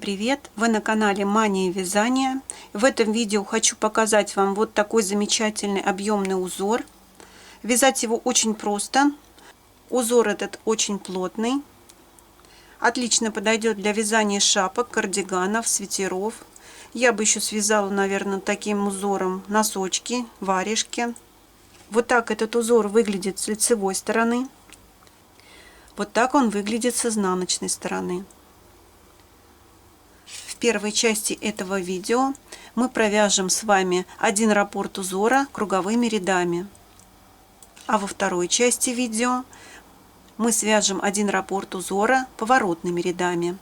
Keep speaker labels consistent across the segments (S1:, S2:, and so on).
S1: привет! Вы на канале Мания Вязания. В этом видео хочу показать вам вот такой замечательный объемный узор. Вязать его очень просто. Узор этот очень плотный. Отлично подойдет для вязания шапок, кардиганов, свитеров. Я бы еще связала, наверное, таким узором носочки, варежки. Вот так этот узор выглядит с лицевой стороны. Вот так он выглядит с изнаночной стороны. В первой части этого видео мы провяжем с вами один раппорт узора круговыми рядами. А во второй части видео мы свяжем один раппорт узора поворотными рядами.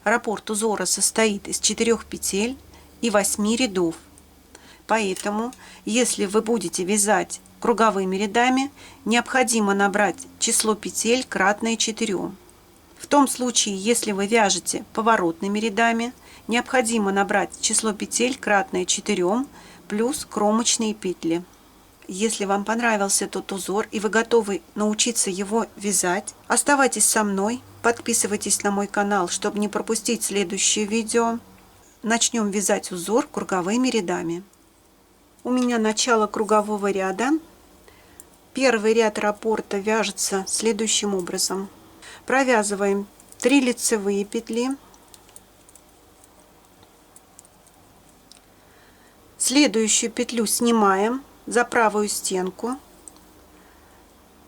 S1: Раппорт узора состоит из 4 петель и 8 рядов. Поэтому, если вы будете вязать круговыми рядами, необходимо набрать число петель кратное 4. В том случае, если вы вяжете поворотными рядами, необходимо набрать число петель кратное 4 плюс кромочные петли. Если вам понравился тот узор и вы готовы научиться его вязать, оставайтесь со мной, подписывайтесь на мой канал, чтобы не пропустить следующее видео. Начнем вязать узор круговыми рядами. У меня начало кругового ряда. Первый ряд раппорта вяжется следующим образом. Провязываем 3 лицевые петли, следующую петлю снимаем за правую стенку,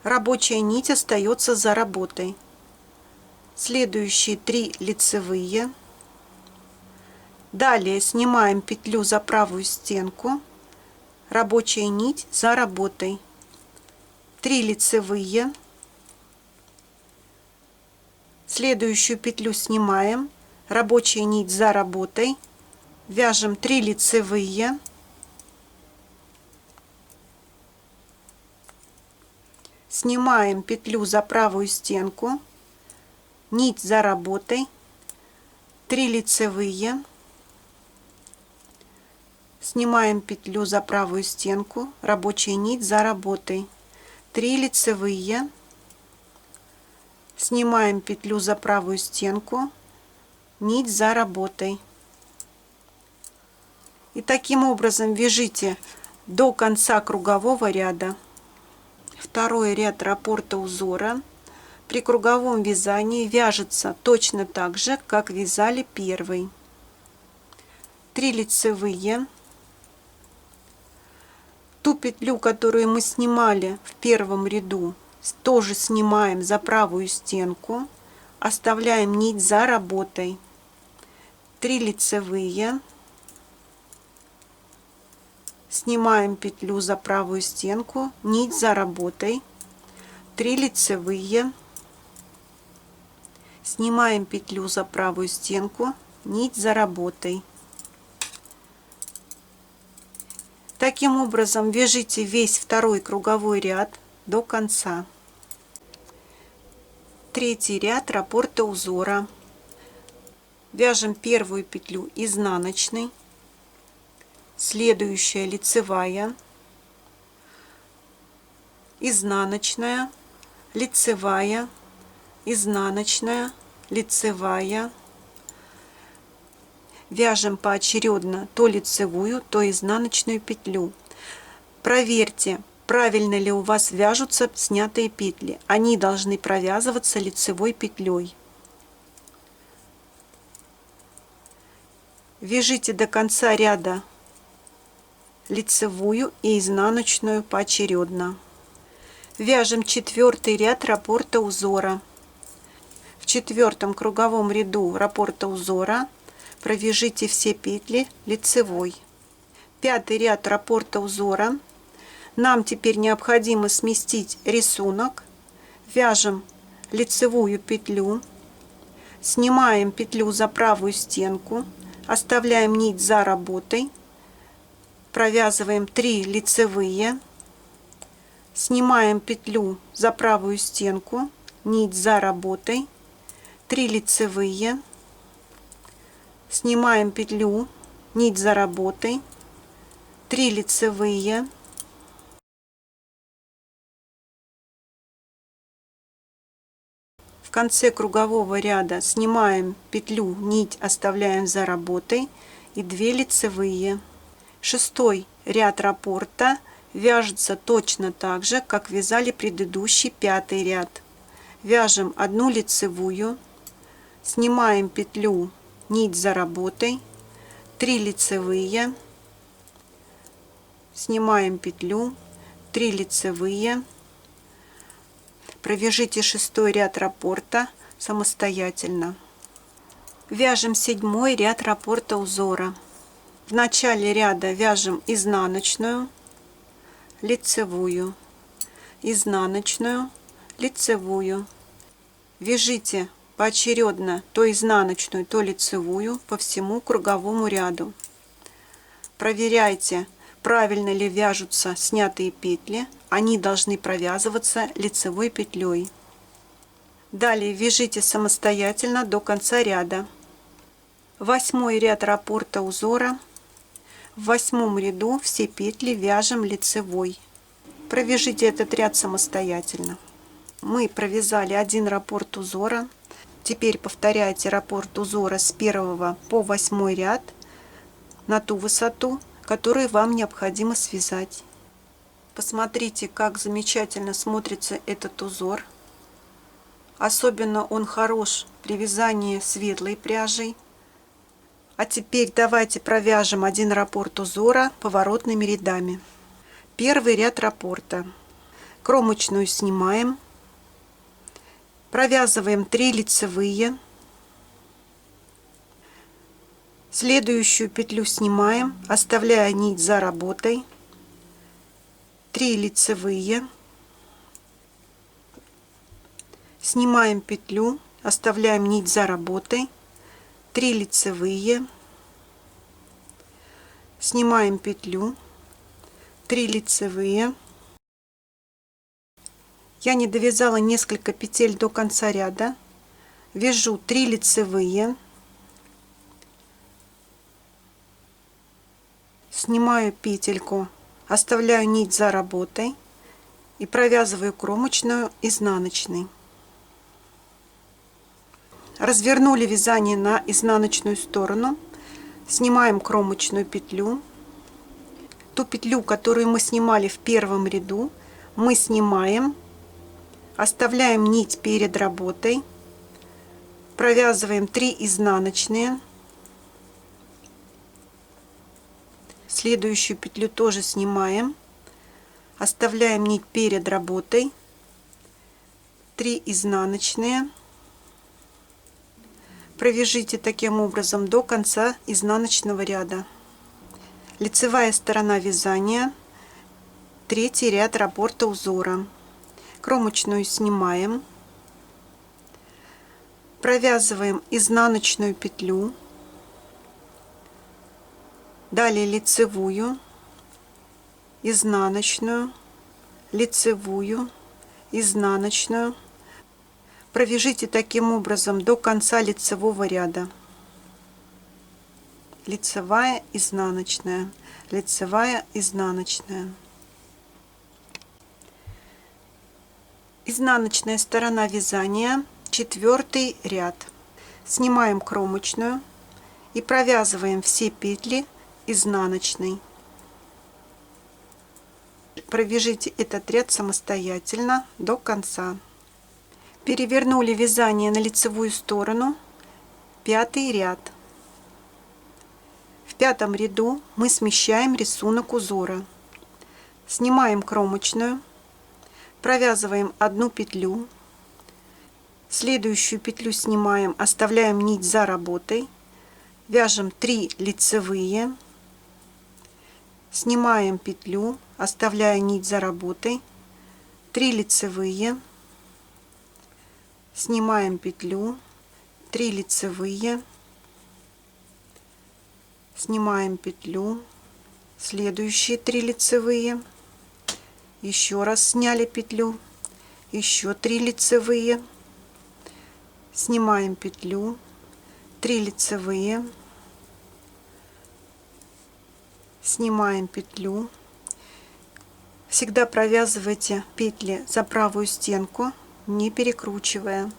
S1: рабочая нить остается за работой, следующие 3 лицевые, далее снимаем петлю за правую стенку, рабочая нить за работой, 3 лицевые, следующую петлю снимаем, рабочая нить за работой, вяжем 3 лицевые, снимаем петлю за правую стенку, нить за работой, 3 лицевые, снимаем петлю за правую стенку, рабочая нить за работой, 3 лицевые, снимаем петлю за правую стенку, нить за работой. И таким образом вяжите до конца кругового ряда. Второй ряд раппорта узора при круговом вязании вяжется точно так же, как вязали первый. 3 лицевые. Ту петлю, которую мы снимали в первом ряду, тоже снимаем за правую стенку, оставляем нить за работой, 3 лицевые, снимаем петлю за правую стенку, нить за работой, 3 лицевые, снимаем петлю за правую стенку, нить за работой. Таким образом вяжите весь второй круговой ряд до конца. Третий ряд раппорта узора. Вяжем первую петлю изнаночной, следующая лицевая, изнаночная, лицевая, изнаночная, лицевая. Вяжем поочередно то лицевую, то изнаночную петлю. Проверьте, правильно ли у вас вяжутся снятые петли. Они должны провязываться лицевой петлей. Вяжите до конца ряда лицевую и изнаночную поочередно. Вяжем четвертый ряд раппорта узора. В четвертом круговом ряду раппорта узора провяжите все петли лицевой. Пятый ряд раппорта узора. Нам теперь необходимо сместить рисунок. Вяжем лицевую петлю, снимаем петлю за правую стенку, оставляем нить за работой, провязываем 3 лицевые, снимаем петлю за правую стенку, нить за работой, 3 лицевые, снимаем петлю, нить за работой, 3 лицевые, в конце кругового ряда снимаем петлю, нить оставляем за работой и 2 лицевые. Шестой ряд раппорта вяжется точно так же, как вязали предыдущий 5-й ряд. Вяжем 1 лицевую, снимаем петлю, нить за работой, 3 лицевые, снимаем петлю, 3 лицевые. Провяжите 6-й ряд раппорта самостоятельно. Вяжем 7-й ряд раппорта узора. В начале ряда вяжем изнаночную, лицевую, изнаночную, лицевую. Вяжите поочередно то изнаночную, то лицевую по всему круговому ряду. Проверяйте, правильно ли вяжутся снятые петли. Они должны провязываться лицевой петлей. Далее вяжите самостоятельно до конца ряда. 8-й ряд раппорта узора. В 8-м ряду все петли вяжем лицевой. Провяжите этот ряд самостоятельно. Мы провязали 1 раппорт узора. Теперь повторяйте раппорт узора с 1 по 8 ряд на ту высоту, которую вам необходимо связать. Посмотрите, как замечательно смотрится этот узор. Особенно он хорош при вязании светлой пряжей. А теперь давайте провяжем 1 раппорт узора поворотными рядами. 1-й ряд раппорта. Кромочную снимаем. Провязываем 3 лицевые. Следующую петлю снимаем, оставляя нить за работой. 3 лицевые. Снимаем петлю, оставляем нить за работой. 3 лицевые, снимаем петлю, 3 лицевые. Я не довязала несколько петель до конца ряда. Вяжу 3 лицевые, снимаю петельку, оставляю нить за работой и провязываю кромочную изнаночной. Развернули вязание на изнаночную сторону, снимаем кромочную петлю. Ту петлю, которую мы снимали в 1-м ряду, мы снимаем, оставляем нить перед работой, провязываем 3 изнаночные. Следующую петлю тоже снимаем, оставляем нить перед работой, 3 изнаночные. Провяжите таким образом до конца изнаночного ряда. Лицевая сторона вязания, 3-й ряд раппорта узора. Кромочную снимаем, провязываем изнаночную петлю, далее лицевую, изнаночную, лицевую, изнаночную. Провяжите таким образом до конца лицевого ряда. Лицевая, изнаночная, лицевая, изнаночная. Изнаночная сторона вязания, 4-й ряд. Снимаем кромочную и провязываем все петли изнаночной. Провяжите этот ряд самостоятельно до конца. Перевернули вязание на лицевую сторону, 5-й ряд. В 5-м ряду мы смещаем рисунок узора. Снимаем кромочную, провязываем 1 петлю, следующую петлю снимаем, оставляем нить за работой, вяжем 3 лицевые, снимаем петлю, оставляя нить за работой, 3 лицевые, снимаем петлю, 3 лицевые, снимаем петлю, следующие 3 лицевые, еще раз сняли петлю, еще 3 лицевые, снимаем петлю, 3 лицевые, снимаем петлю. Всегда провязывайте петли за правую стенку, не перекручивая.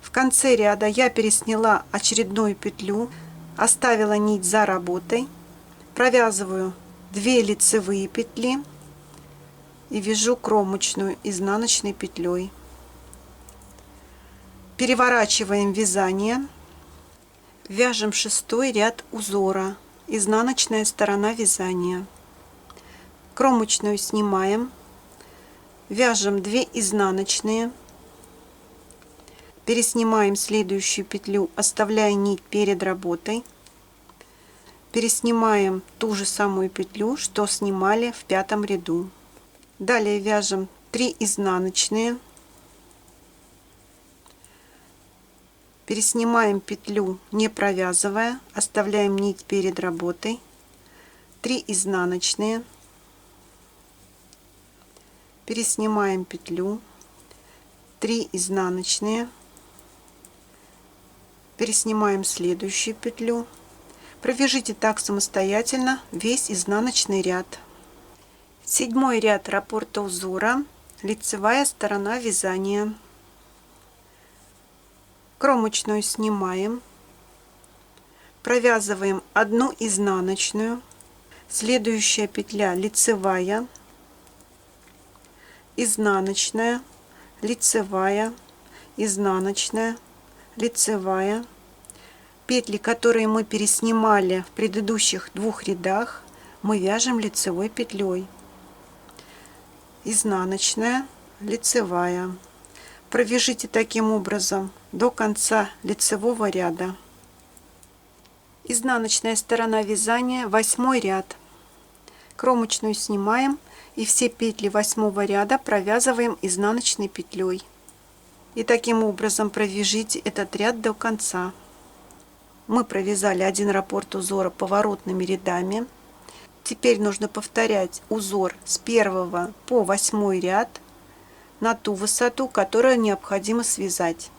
S1: В конце ряда я пересняла очередную петлю, оставила нить за работой, провязываю 2 лицевые петли и вяжу кромочную изнаночной петлей. Переворачиваем вязание, вяжем 6-й ряд узора, изнаночная сторона вязания. Кромочную снимаем, вяжем 2 изнаночные, переснимаем следующую петлю, оставляя нить перед работой, переснимаем ту же самую петлю, что снимали в 5-м ряду. Далее вяжем 3 изнаночные, переснимаем петлю, не провязывая, оставляем нить перед работой, 3 изнаночные, переснимаем петлю, 3 изнаночные, переснимаем следующую петлю. Провяжите так самостоятельно весь изнаночный ряд. 7-й ряд раппорта узора, лицевая сторона вязания. Кромочную снимаем, провязываем 1 изнаночную, следующая петля лицевая, изнаночная, лицевая, изнаночная, лицевая. Петли, которые мы переснимали в предыдущих 2 рядах, мы вяжем лицевой петлей. Изнаночная, лицевая. Провяжите таким образом до конца лицевого ряда. Изнаночная сторона вязания, 8-й ряд. Кромочную снимаем и все петли 8-го ряда провязываем изнаночной петлей. И таким образом провяжите этот ряд до конца. Мы провязали 1 раппорт узора поворотными рядами. Теперь нужно повторять узор с 1 по 8 ряд на ту высоту, которую необходимо связать.